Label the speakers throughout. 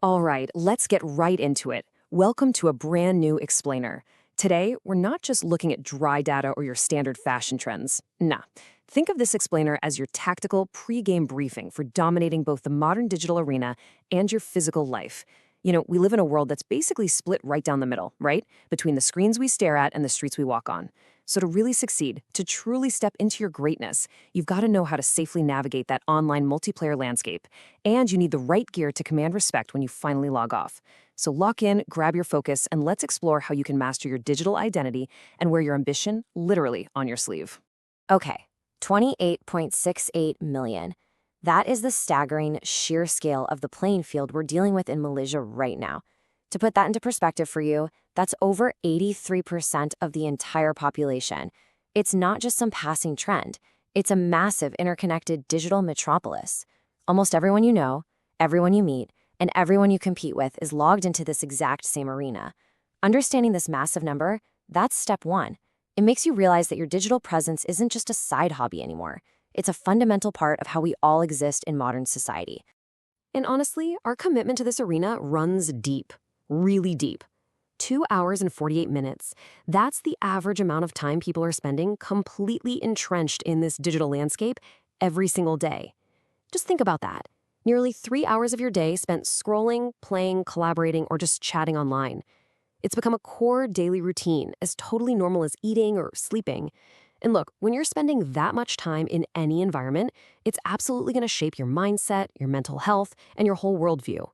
Speaker 1: All right, let's get right into it. Welcome to a brand new explainer. Today, we're not just looking at dry data or your standard fashion trends. Nah. Think of this explainer as your tactical pre-game briefing for dominating both the modern digital arena and your physical life. We live in a world that's basically split right down the middle, right? Between the screens we stare at and the streets we walk on. So to really succeed, to truly step into your greatness, you've got to know how to safely navigate that online multiplayer landscape. And you need the right gear to command respect when you finally log off. So lock in, grab your focus, and let's explore how you can master your digital identity and wear your ambition literally on your sleeve.
Speaker 2: Okay, 28.68 million. That is the staggering sheer scale of the playing field we're dealing with in Malaysia right now. To put that into perspective for you, that's over 83% of the entire population. It's not just some passing trend. It's a massive interconnected digital metropolis. Almost everyone you know, everyone you meet, and everyone you compete with is logged into this exact same arena. Understanding this massive number, that's step one. It makes you realize that your digital presence isn't just a side hobby anymore. It's a fundamental part of how we all exist in modern society.
Speaker 1: And honestly, our commitment to this arena runs deep, really deep. 2 hours and 48 minutes. That's the average amount of time people are spending completely entrenched in this digital landscape every single day. Just think about that. Nearly 3 hours of your day spent scrolling, playing, collaborating, or just chatting online. It's become a core daily routine, as totally normal as eating or sleeping. And look, when you're spending that much time in any environment, it's absolutely going to shape your mindset, your mental health, and your whole worldview.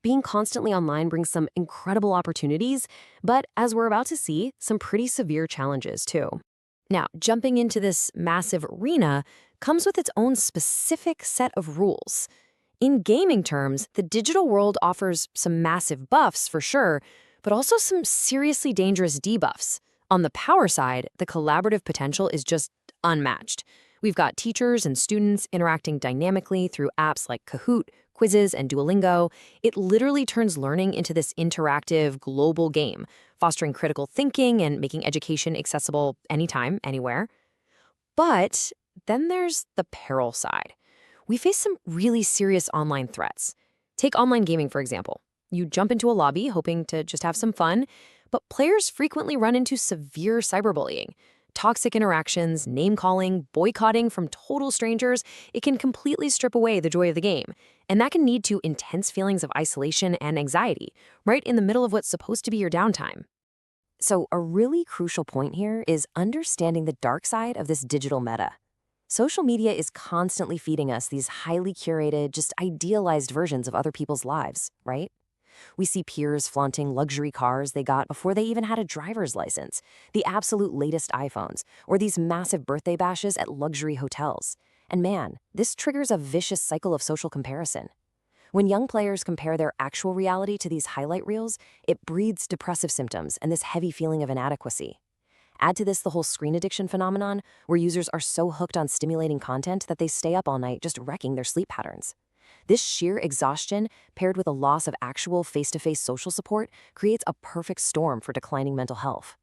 Speaker 1: Being constantly online brings some incredible opportunities, but as we're about to see, some pretty severe challenges too. Now, jumping into this massive arena comes with its own specific set of rules. In gaming terms, the digital world offers some massive buffs for sure, but also some seriously dangerous debuffs. On the power side, the collaborative potential is just unmatched. We've got teachers and students interacting dynamically through apps like Kahoot, Quizzes, and Duolingo. It literally turns learning into this interactive, global game, fostering critical thinking and making education accessible anytime, anywhere. But then there's the peril side. We face some really serious online threats. Take online gaming, for example. You jump into a lobby hoping to just have some fun, but players frequently run into severe cyberbullying. Toxic interactions, name-calling, boycotting from total strangers, it can completely strip away the joy of the game. And that can lead to intense feelings of isolation and anxiety, right in the middle of what's supposed to be your downtime. So a really crucial point here is understanding the dark side of this digital meta. Social media is constantly feeding us these highly curated, just idealized versions of other people's lives, right? We see peers flaunting luxury cars they got before they even had a driver's license, the absolute latest iPhones, or these massive birthday bashes at luxury hotels. And man, this triggers a vicious cycle of social comparison. When young players compare their actual reality to these highlight reels, it breeds depressive symptoms and this heavy feeling of inadequacy. Add to this the whole screen addiction phenomenon, where users are so hooked on stimulating content that they stay up all night just wrecking their sleep patterns. This sheer exhaustion, paired with a loss of actual face-to-face social support, creates a perfect storm for declining mental health.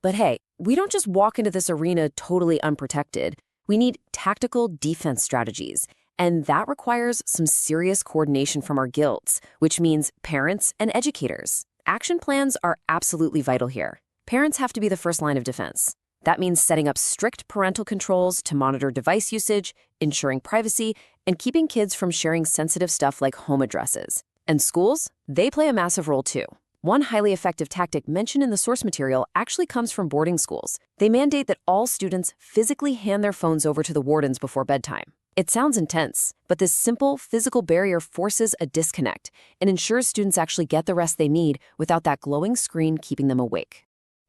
Speaker 1: But hey, we don't just walk into this arena totally unprotected. We need tactical defense strategies, and that requires some serious coordination from our guilds, which means parents and educators. Action plans are absolutely vital here. Parents have to be the first line of defense. That means setting up strict parental controls to monitor device usage, ensuring privacy, and keeping kids from sharing sensitive stuff like home addresses. And schools? They play a massive role too. One highly effective tactic mentioned in the source material actually comes from boarding schools. They mandate that all students physically hand their phones over to the wardens before bedtime. It sounds intense, but this simple physical barrier forces a disconnect and ensures students actually get the rest they need without that glowing screen keeping them awake.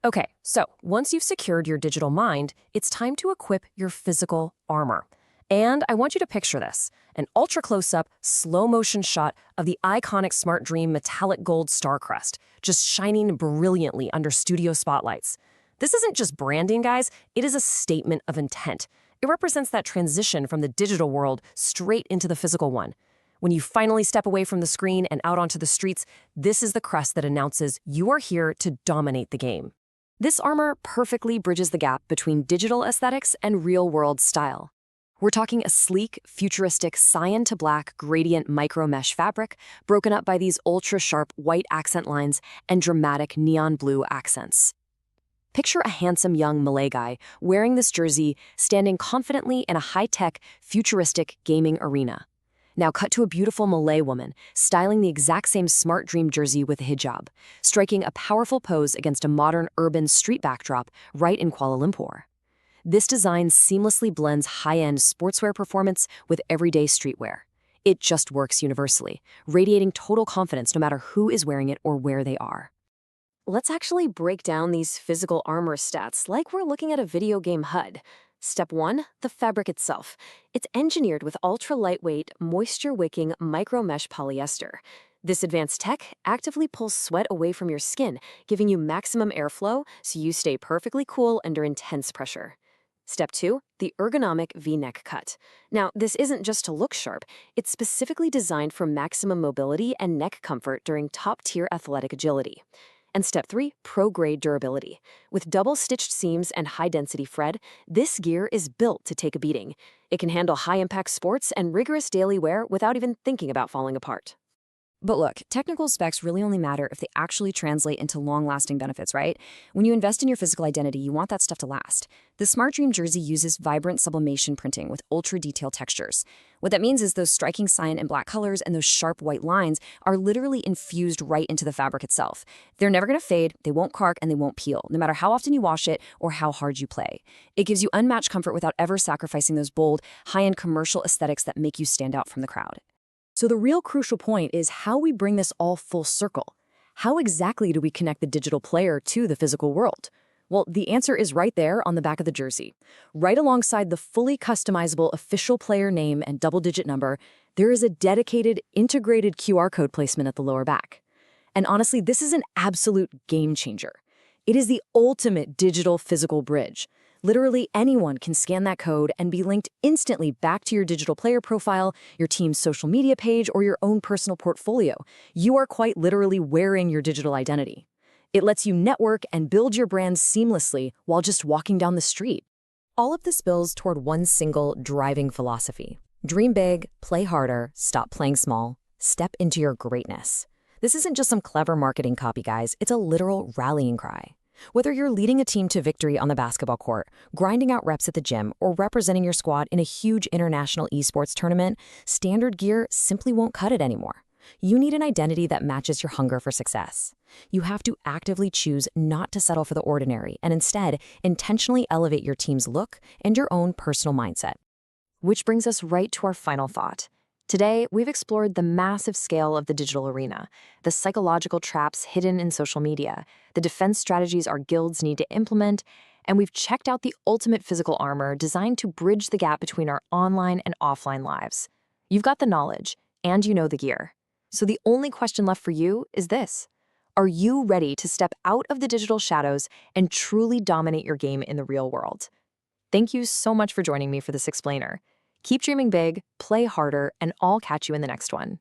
Speaker 1: Okay, so once you've secured your digital mind, it's time to equip your physical armor. And I want you to picture this, an ultra close-up, slow-motion shot of the iconic Smart Dream metallic gold star crest, just shining brilliantly under studio spotlights. This isn't just branding, guys, it is a statement of intent. It represents that transition from the digital world straight into the physical one. When you finally step away from the screen and out onto the streets, this is the crest that announces you are here to dominate the game. This armor perfectly bridges the gap between digital aesthetics and real-world style. We're talking a sleek, futuristic cyan to black gradient micro mesh fabric broken up by these ultra-sharp white accent lines and dramatic neon blue accents. Picture a handsome young Malay guy wearing this jersey, standing confidently in a high-tech, futuristic gaming arena. Now cut to a beautiful Malay woman styling the exact same Smart Dream jersey with a hijab, striking a powerful pose against a modern urban street backdrop right in Kuala Lumpur. This design seamlessly blends high-end sportswear performance with everyday streetwear. It just works universally, radiating total confidence no matter who is wearing it or where they are. Let's actually break down these physical armor stats like we're looking at a video game HUD. Step 1, the fabric itself. It's engineered with ultra-lightweight, moisture-wicking micro-mesh polyester. This advanced tech actively pulls sweat away from your skin, giving you maximum airflow so you stay perfectly cool under intense pressure. Step 2, the ergonomic V-neck cut. Now, this isn't just to look sharp, it's specifically designed for maximum mobility and neck comfort during top-tier athletic agility. And step 3, pro-grade durability. With double-stitched seams and high-density thread, this gear is built to take a beating. It can handle high-impact sports and rigorous daily wear without even thinking about falling apart.
Speaker 2: But look, technical specs really only matter if they actually translate into long-lasting benefits, right? When you invest in your physical identity, you want that stuff to last. The Smart Dream jersey uses vibrant sublimation printing with ultra-detailed textures. What that means is those striking cyan and black colors and those sharp white lines are literally infused right into the fabric itself. They're never going to fade, they won't cark, and they won't peel, no matter how often you wash it or how hard you play. It gives you unmatched comfort without ever sacrificing those bold, high-end commercial aesthetics that make you stand out from the crowd. So the real crucial point is how we bring this all full circle. How exactly do we connect the digital player to the physical world? Well, the answer is right there on the back of the jersey. Right alongside the fully customizable official player name and double-digit number, there is a dedicated, integrated QR code placement at the lower back. And honestly, this is an absolute game changer. It is the ultimate digital physical bridge. Literally anyone can scan that code and be linked instantly back to your digital player profile, your team's social media page, or your own personal portfolio. You are quite literally wearing your digital identity. It lets you network and build your brand seamlessly while just walking down the street. All of this builds toward one single driving philosophy. Dream big, play harder, stop playing small, step into your greatness. This isn't just some clever marketing copy, guys. It's a literal rallying cry. Whether you're leading a team to victory on the basketball court, grinding out reps at the gym, or representing your squad in a huge international esports tournament, standard gear simply won't cut it anymore. You need an identity that matches your hunger for success. You have to actively choose not to settle for the ordinary and instead intentionally elevate your team's look and your own personal mindset. Which brings us right to our final thought. Today, we've explored the massive scale of the digital arena, the psychological traps hidden in social media, the defense strategies our guilds need to implement, and we've checked out the ultimate physical armor designed to bridge the gap between our online and offline lives. You've got the knowledge, and you know the gear. So the only question left for you is this. Are you ready to step out of the digital shadows and truly dominate your game in the real world? Thank you so much for joining me for this explainer. Keep dreaming big, play harder, and I'll catch you in the next one.